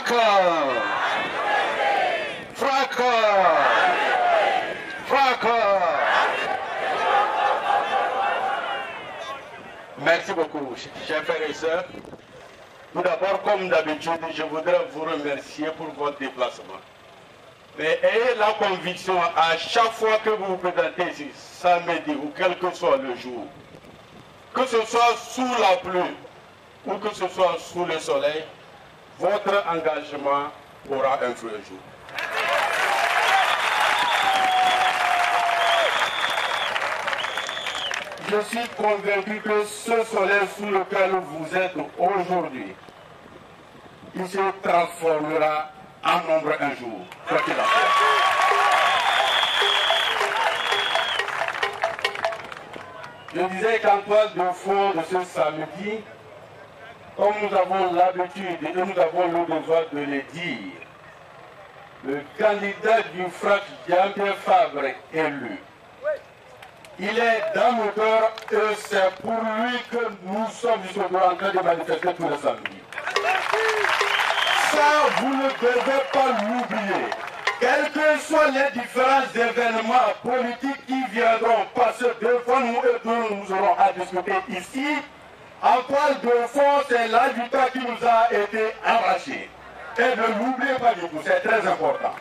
Frac. Frac. Frac. Merci beaucoup, chers frères et sœurs. Tout d'abord, comme d'habitude, je voudrais vous remercier pour votre déplacement. Mais ayez la conviction, à chaque fois que vous vous présentez ici, samedi ou quel que soit le jour, que ce soit sous la pluie ou que ce soit sous le soleil, votre engagement aura un fruit un jour. Je suis convaincu que ce soleil sous lequel vous êtes aujourd'hui, il se transformera en ombre un jour. Quoi qu'il en soit. Je disais qu'en toile de fond de ce samedi, comme nous avons l'habitude et nous avons le devoir de le dire, le candidat du FRAC, Jean-Pierre Fabre, élu. Il est dans nos cœurs et c'est pour lui que nous sommes jusqu'au en train de manifester tous les samedis. Ça, vous ne devez pas l'oublier. Quels que soient les différents événements politiques qui viendront passer devant nous et dont nous aurons à discuter ici, en toile de fond, c'est la victoire qui nous a été arrachée. Et ne l'oubliez pas du tout, c'est très important.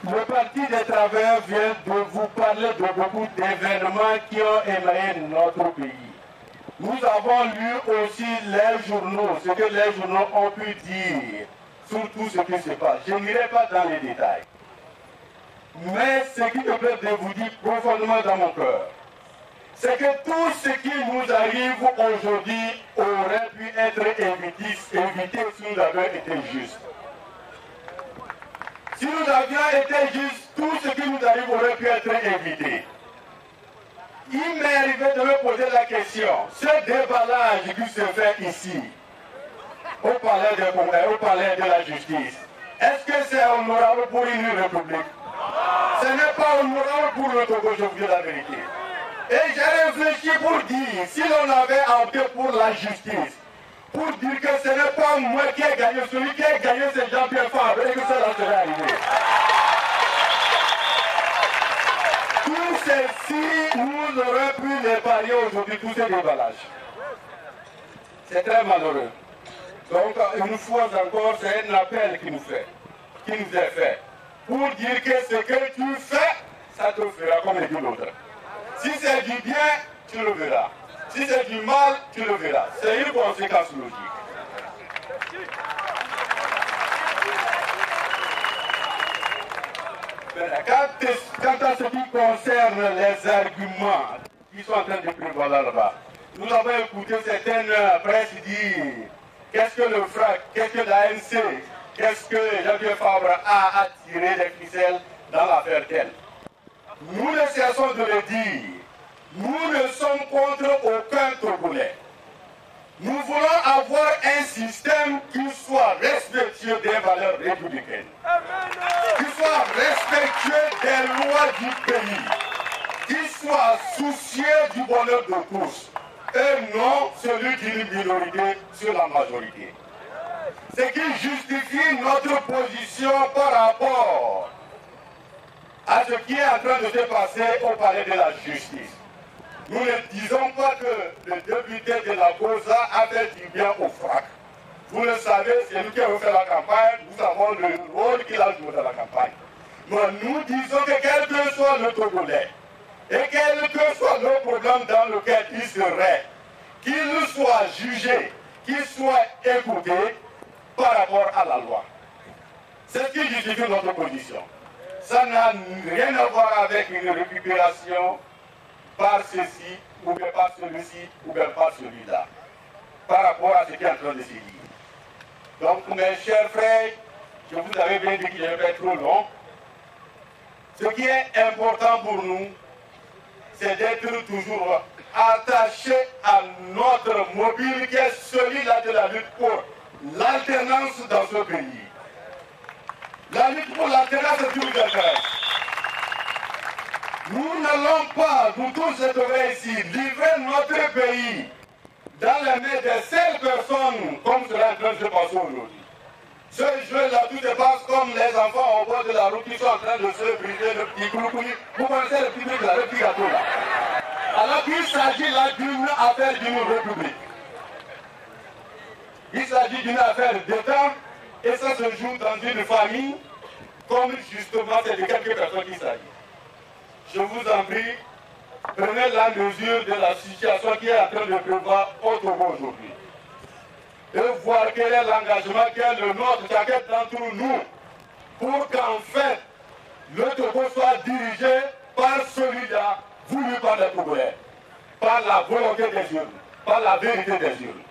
Le Parti des travailleurs vient de vous parler de beaucoup d'événements qui ont émaillé notre pays. Nous avons lu aussi les journaux, ce que les journaux ont pu dire sur tout ce qui se passe. Je n'irai pas dans les détails. Mais ce qui me plaît de vous dire profondément dans mon cœur, c'est que tout ce qui nous arrive aujourd'hui aurait pu être évité si nous avions été justes. Si nous avions été justes, tout ce qui nous arrive aurait pu être évité. Il m'est arrivé de me poser la question, ce déballage qui se fait ici, au palais des Congrès, au palais de la justice, est-ce que c'est honorable pour une république? Ce n'est pas honorable pour le Togo, je vous dis la vérité. Et j'ai réfléchi pour dire, si l'on avait opté pour la justice, pour dire que ce n'est pas moi qui ai gagné, celui qui a gagné c'est Jean-Pierre Fabre et que cela serait arrivé. Tout ceci, nous aurions pu les parier aujourd'hui, tous ces déballages. C'est très malheureux. Donc, une fois encore, c'est un appel qui nous est fait. Pour dire que ce que tu fais, ça te fera comme le dit l'autre. Si c'est du bien, tu le verras. Si c'est du mal, tu le verras. C'est une conséquence logique. Quant à ce qui concerne les arguments qui sont en train de prévaloir là-bas, nous avons écouté certaines presse dire qu'est-ce que le FRAC, qu'est-ce que l'ANC, qu'est-ce que Jean-Pierre Fabre a attiré les ficelles dans l'affaire telle. Nous ne cessons de le dire. Nous ne sommes contre aucun Togolais. Nous voulons avoir un système qui soit respectueux des valeurs républicaines, qui soit respectueux des lois du pays, qui soit soucieux du bonheur de tous, et non celui d'une minorité sur la majorité. Ce qui justifie notre position par rapport à ce qui est en train de se passer au palais de la justice. Nous ne disons pas que le député de la COSA a fait du bien au FRAC. Vous le savez, c'est nous qui avons fait la campagne, nous savons le rôle qu'il a joué dans la campagne. Mais nous disons que quel que soit le Togolais, et quel que soit le problème dans lequel il serait, qu'il soit jugé, qu'il soit écouté par rapport à la loi. C'est ce qui justifie notre position. Ça n'a rien à voir avec une récupération par ceci, ou bien par celui-ci, ou bien par celui-là, par rapport à ce qui est en train de se dire. Donc, mes chers frères, je vous avais bien dit que je ne vais pas être trop long. Ce qui est important pour nous, c'est d'être toujours attaché à notre mobile, qui est celui-là de la lutte pour l'alternance dans ce pays. La lutte pour l'alternance, c'est tout l'intérêt. Nous n'allons pas, nous tous êtes ici, livrer notre pays dans les mains de ces personnes comme cela est en train de se passer aujourd'hui. Ce jeu-là, tout se passe comme les enfants au bord de la route qui sont en train de se briser le petit coucou. Vous connaissez le petit truc là, le petit gâteau là. Alors qu'il s'agit là d'une affaire d'une république. Il s'agit d'une affaire d'État et ça se joue dans une famille comme justement c'est de quelques personnes qu'il s'agit. Je vous en prie, prenez la mesure de la situation qui est en train de prévoir au Togo aujourd'hui. Et voir quel est l'engagement qui est le nôtre, chacun d'entre nous, pour qu'en fait, le Togo soit dirigé par celui-là, voulu par les Togolais, par la volonté des urnes, par la vérité des urnes.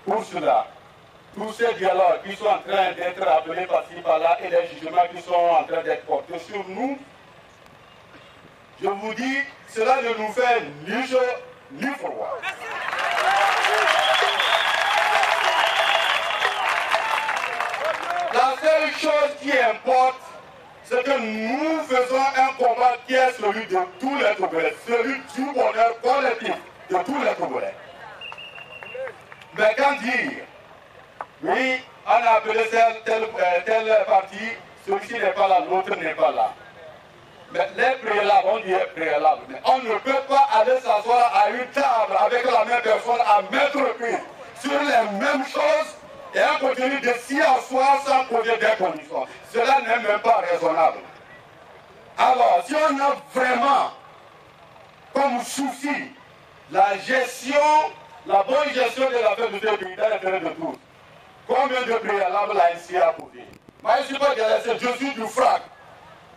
Pour cela, tous ces dialogues qui sont en train d'être appelés par-ci, par-là, et les jugements qui sont en train d'être portés sur nous, je vous dis, cela ne nous fait ni chaud ni froid. La seule chose qui importe, c'est que nous faisons un combat qui est celui de tous les Togolais, celui du bonheur collectif de tous les Togolais. Mais quand dire, oui, on a appelé tel parti, celui-ci n'est pas là, l'autre n'est pas là. Mais les préalables, on dit préalables. Mais on ne peut pas aller s'asseoir à une table avec la même personne à mettre prise sur les mêmes choses et on continue de s'y asseoir sans poser des conditions. Cela n'est même pas raisonnable. Alors, si on a vraiment comme souci la gestion, la bonne gestion de l'affaire de ce pays dans l'intérêt de tous, combien de préalables l'ANC a posé? Moi, je ne suis pas de je suis du FRAC.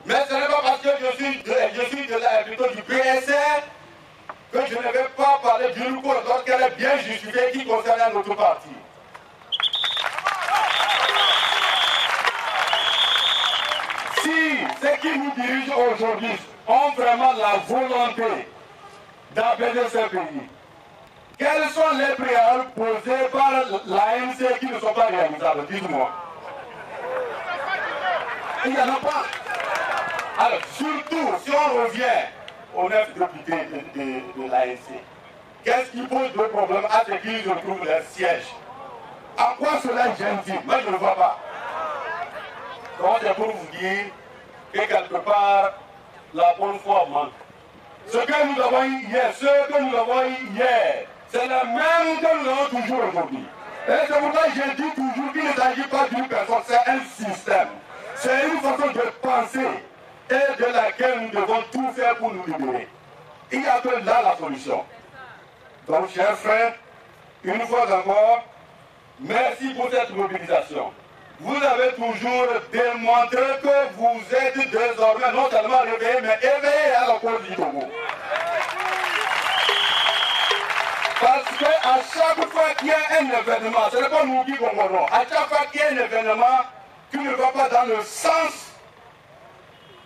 Mais ce n'est pas parce que je suis plutôt du PSR que je ne vais pas parler d'une cause lorsqu'elle est bien justifiée qui concerne notre parti. Si ceux qui nous dirigent aujourd'hui ont vraiment la volonté d'apaiser ce pays, quels sont les préalables posés par l'ANC qui ne sont pas réalisables? Dites-moi. Il n'y en a pas. Alors, surtout, si on revient aux 9 députés de l'ANC, qu'est-ce qui pose le problème à ce qu'ils retrouvent leur siège? À quoi cela gêne-t-il? Moi, je ne le vois pas. Donc, c'est pour vous dire que quelque part, la bonne foi manque. Ce que nous avons eu hier, c'est le même que nous avons toujours aujourd'hui. Et c'est pour ça que je dis toujours qu'il ne s'agit pas d'une personne, c'est un système. C'est une façon de penser et de laquelle nous devons tout faire pour nous libérer. Il n'y a que là la solution. Donc, chers frères, une fois encore, merci pour cette mobilisation. Vous avez toujours démontré que vous êtes désormais non seulement réveillés, mais éveillés à la cause du Togo. Parce qu'à chaque fois qu'il y a un événement, ce n'est pas nous qui comprenons, à chaque fois qu'il y a un événement qui ne va pas dans le sens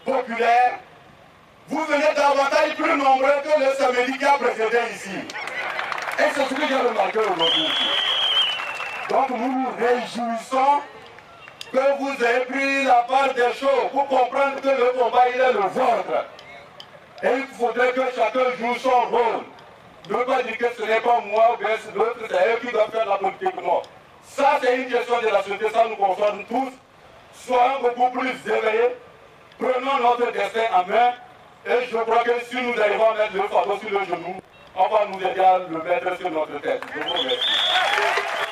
populaire, vous venez davantage plus nombreux que le samedi qui a précédé ici. Et c'est ce que j'ai remarqué aujourd'hui. Donc nous nous réjouissons que vous ayez pris la part des choses pour comprendre que le combat il est le vôtre. Et il faudrait que chacun joue son rôle. Ne pas dire que ce n'est pas moi ou bien l'autre, c'est eux qui doivent faire la politique. Non. Ça c'est une question de la société, ça nous concerne tous. Soyons beaucoup plus éveillés. Prenons notre destin en main et je crois que si nous arrivons à mettre le fardeau sur le genou, on va nous aider à le mettre sur notre tête. Je vous remercie.